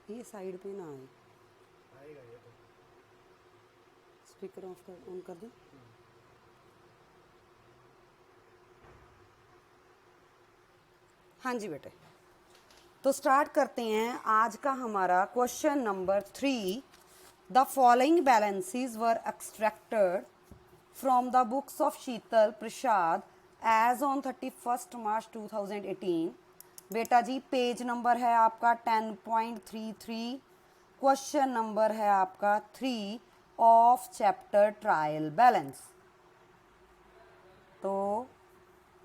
ये साइड पे ना आए। आएगा ये तो। स्पीकर ऑफ कर, ऑन कर दूं? हाँ जी बेटे, तो स्टार्ट करते हैं आज का हमारा question number 3। The following balances were extracted from the books of Sheetal Prasad as on 31 March 2018। बेटा जी पेज नंबर है आपका 10.33, क्वेश्चन नंबर है आपका 3 ऑफ चैप्टर ट्रायल बैलेंस। तो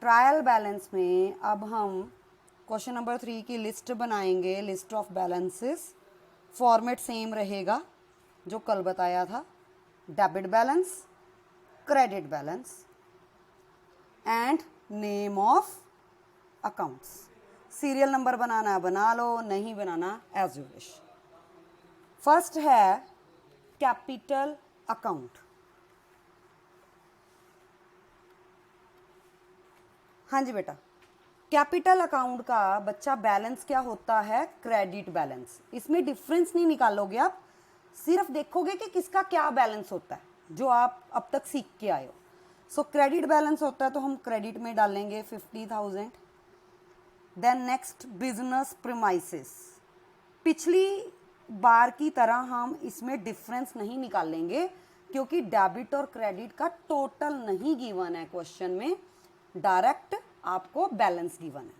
ट्रायल बैलेंस में अब हम क्वेश्चन नंबर 3 की लिस्ट बनाएंगे, list of balances. Format same रहेगा जो कल बताया था, debit balance, credit balance and name of accounts. Serial number बनाना है बना लो, नहीं बनाना एज यू विश। फर्स्ट है कैपिटल अकाउंट। हाँ जी बेटा, कैपिटल अकाउंट का बच्चा बैलेंस क्या होता है? Credit balance. इसमें डिफरेंस नहीं निकालोगे आप, सिर्फ देखोगे कि किसका क्या बैलेंस होता है जो आप अब तक सीख के आए हो। सो क्रेडिट बैलेंस होता है तो हम क्रेडिट में डालेंगे 50,000। Then next business premises. पिछली बार की तरह हम इसमें डिफरेंस नहीं निकालेंगे क्योंकि डेबिट और क्रेडिट का टोटल नहीं गिवन है क्वेश्चन में, डायरेक्ट आपको बैलेंस गिवन है।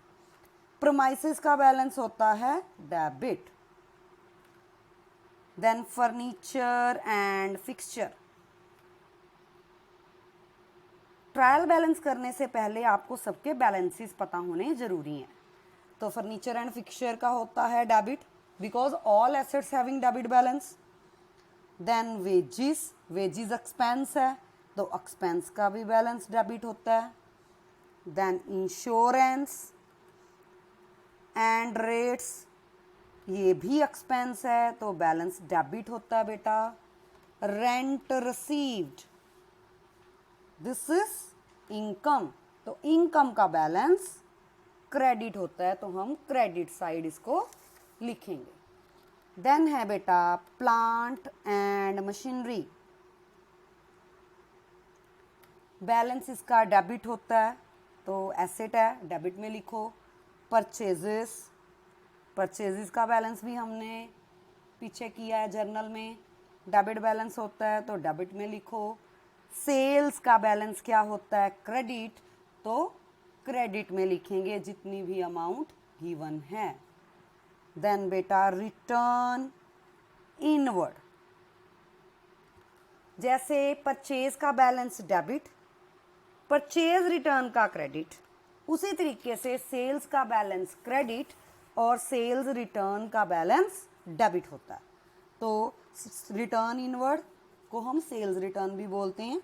प्रीमाइसेस का बैलेंस होता है debit. Then furniture and fixture. Trial balance करने से पहले आपको सबके बैलेंसेस पता होने जरूरी हैं। तो फर्नीचर एंड फिक्सचर का होता है debit because all assets having debit balance. Then wages, wages expense है तो एक्सपेंस का भी बैलेंस डेबिट होता है। देन इंश्योरेंस एंड रेट्स, ये भी एक्सपेंस है तो बैलेंस डेबिट होता है बेटा। Rent received, this is income, तो इनकम का बैलेंस क्रेडिट होता है तो हम क्रेडिट साइड इसको लिखेंगे। देन है बेटा प्लांट एंड मशीनरी। बैलेंस इसका डेबिट होता है तो एसेट है, डेबिट में लिखो। परचेजेस, परचेजेस का बैलेंस भी हमने पीछे किया है जर्नल में, डेबिट बैलेंस होता है तो डेबिट में लिखो। सेल्स का बैलेंस क्या होता है? क्रेडिट, तो क्रेडिट में लिखेंगे जितनी भी अमाउंट गिवन है। देन बेटा रिटर्न इनवर्ड, जैसे परचेज का बैलेंस डेबिट, परचेज रिटर्न का क्रेडिट, उसी तरीके से सेल्स का बैलेंस क्रेडिट और सेल्स रिटर्न का बैलेंस डेबिट होता है। तो रिटर्न इनवर्ड को हम सेल्स रिटर्न भी बोलते हैं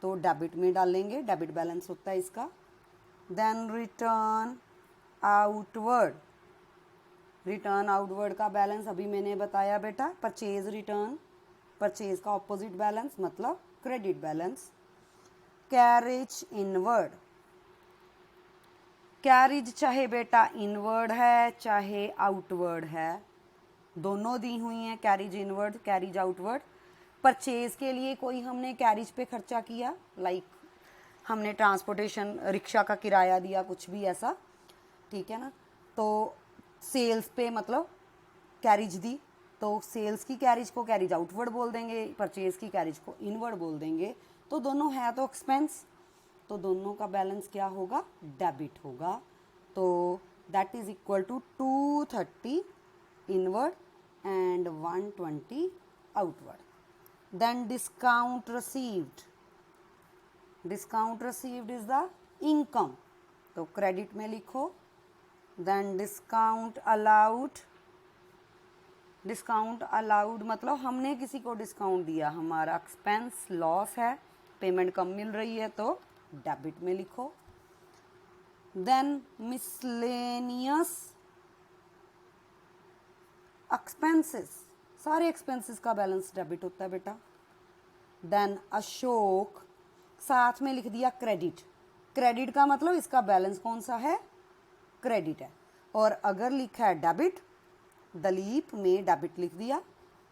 तो डेबिट में डालेंगे, डेबिट बैलेंस होता है इसका। Then return outward, return outward का बैलेंस अभी मैंने बताया बेटा, परचेज रिटर्न, परचेज का ऑपोजिट बैलेंस मतलब credit balance. Carriage inward, carriage चाहे बेटा इनवर्ड है चाहे आउटवर्ड है, दोनों दी हुई हैं, carriage inward carriage outward. Purchase के लिए कोई हमने कैरिज पे खर्चा किया, लाइक हमने ट्रांसपोर्टेशन रिक्शा का किराया दिया, कुछ भी ऐसा, ठीक है ना। तो सेल्स पे मतलब कैरिज दी, तो सेल्स की कैरिज को कैरिज आउटवर्ड बोल देंगे, परचेज की कैरिज को इनवर्ड बोल देंगे। तो दोनों है तो एक्सपेंस, तो दोनों का बैलेंस क्या होगा? डेबिट होगा। तो that is equal to 230 inward and 120 outward. Then discount received, discount received is the income तो क्रेडिट में लिखो। Then discount allowed, discount allowed मतलब हमने किसी को डिस्काउंट दिया, हमारा एक्सपेंस लॉस है, पेमेंट कम मिल रही है तो डेबिट में लिखो। देन मिसलेनियस एक्सपेंसेस, सारे एक्सपेंसेस का बैलेंस डेबिट होता है बेटा। देन अशोक, साथ में लिख दिया क्रेडिट, क्रेडिट का मतलब इसका बैलेंस कौन सा है? क्रेडिट है। और अगर लिखा है डेबिट दलीप में डेबिट लिख दिया,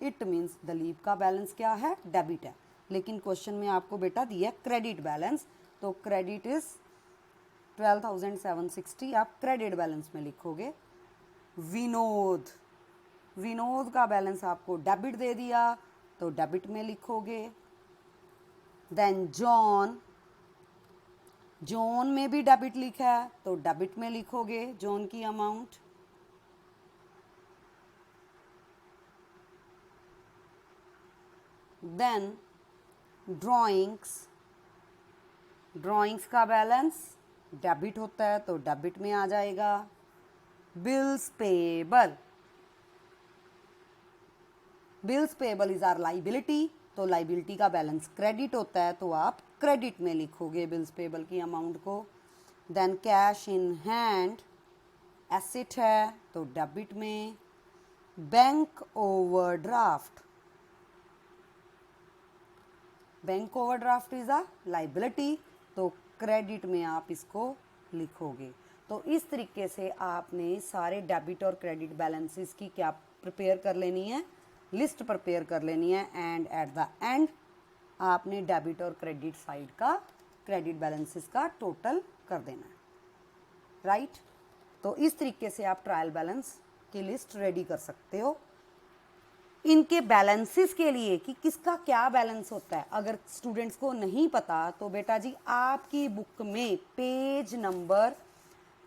इट मीन्स दलीप का बैलेंस क्या है, डेबिट है। लेकिन क्वेश्चन में आपको बेटा दिया क्रेडिट बैलेंस, तो क्रेडिट इज 12,760 आप क्रेडिट बैलेंस में लिखोगे। विनोद, विनोद का बैलेंस आपको डेबिट दे दिया तो डेबिट में लिखोगे। देन जॉन, जॉन में भी डेबिट लिखा है तो डेबिट में लिखोगे जॉन की अमाउंट। देन ड्राइंग्स, ड्राइंग्स का बैलेंस डेबिट होता है तो डेबिट में आ जाएगा। Bills payable, bills payable is our liability, तो लाइबिलिटी का बैलेंस क्रेडिट होता है तो आप क्रेडिट में लिखोगे बिल्स पेबल की अमाउंट को। Then cash in hand asset है तो डेबिट में। Bank overdraft, bank overdraft is a liability तो क्रेडिट में आप इसको लिखोगे। तो इस तरीके से आपने सारे डेबिट और क्रेडिट बैलेंसेस की क्या प्रिपेयर कर लेनी है, लिस्ट प्रिपेयर कर लेनी है, एंड एट द एंड आपने डेबिट और क्रेडिट साइड का क्रेडिट बैलेंसेस का टोटल कर देना है, राइट। तो इस तरीके से आप ट्रायल बैलेंस की लिस्ट रेडी कर सकते हो। इनके बैलेंसेस के लिए कि किसका क्या बैलेंस होता है अगर स्टूडेंट्स को नहीं पता तो बेटा जी आपकी बुक में पेज नंबर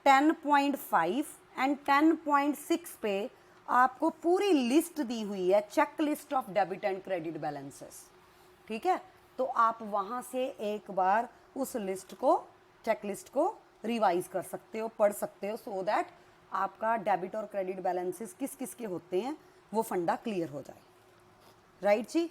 10.5 एंड 10.6 पे आपको पूरी लिस्ट दी हुई है, check list of debit and credit balances, ठीक है। तो आप वहां से एक बार उस लिस्ट को, चेक लिस्ट को रिवाइज कर सकते हो, पढ़ सकते हो, सो दैट आपका डेबिट और क्रेडिट बैलेंसेस किस किस के होते हैं वो फंडा क्लियर हो जाए, राइट जी।